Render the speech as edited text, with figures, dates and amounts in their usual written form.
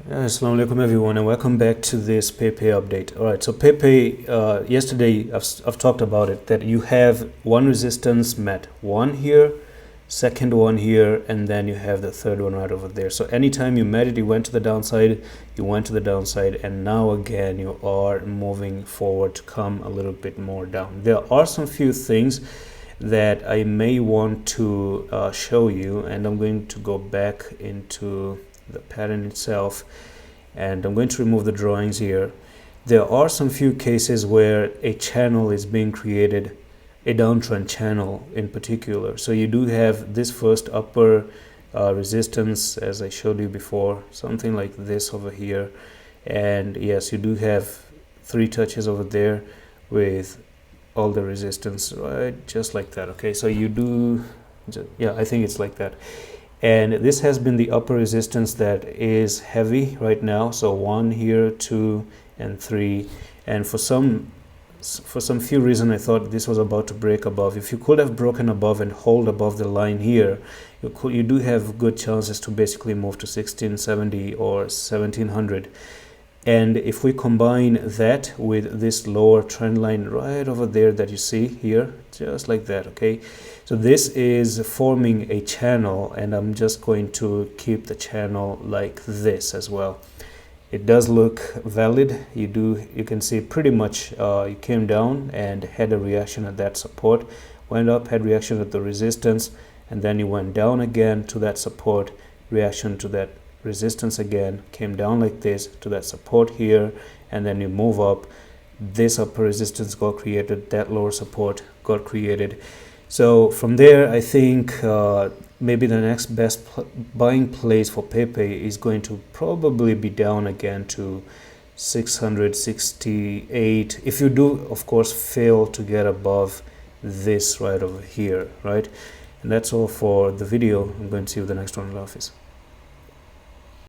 Assalamu alaikum everyone, and welcome back to this Pepe update. Alright, so Pepe, yesterday I've talked about it, that you have one resistance met, one here, second one here, and then you have the third one right over there. So anytime you met it, you went to the downside, and now again you are moving forward to come a little bit more down. There are some few things that I may want to show you, and I'm going to go back into the pattern itself, and I'm going to remove the drawings here. There are some few cases where a channel is being created, a downtrend channel in particular. So you do have this first upper resistance, as I showed you before, something like this over here, and yes, you do have three touches over there with all the resistance, right, just like that. Okay, so you do, yeah, I think it's like that. And this has been the upper resistance that is heavy right now. So 1 here, 2 and 3, and for some few reason I thought this was about to break above. If you could have broken above and hold above the line here, you do have good chances to basically move to 1670 or 1700. And if we combine that with this lower trend line right over there that you see here, just like that, okay? So this is forming a channel, and I'm just going to keep the channel like this as well. It does look valid. You can see pretty much you came down and had a reaction at that support, went up, had reaction at the resistance, and then you went down again to that support, reaction to that resistance again, came down like this to that support here, and then you move up. This upper resistance got created, that lower support got created. So from there, I think maybe the next best buying place for Pepe is going to probably be down again to 668, if you do of course fail to get above this right over here, right? And that's all for the video. I'm going to see you in the next one in the office.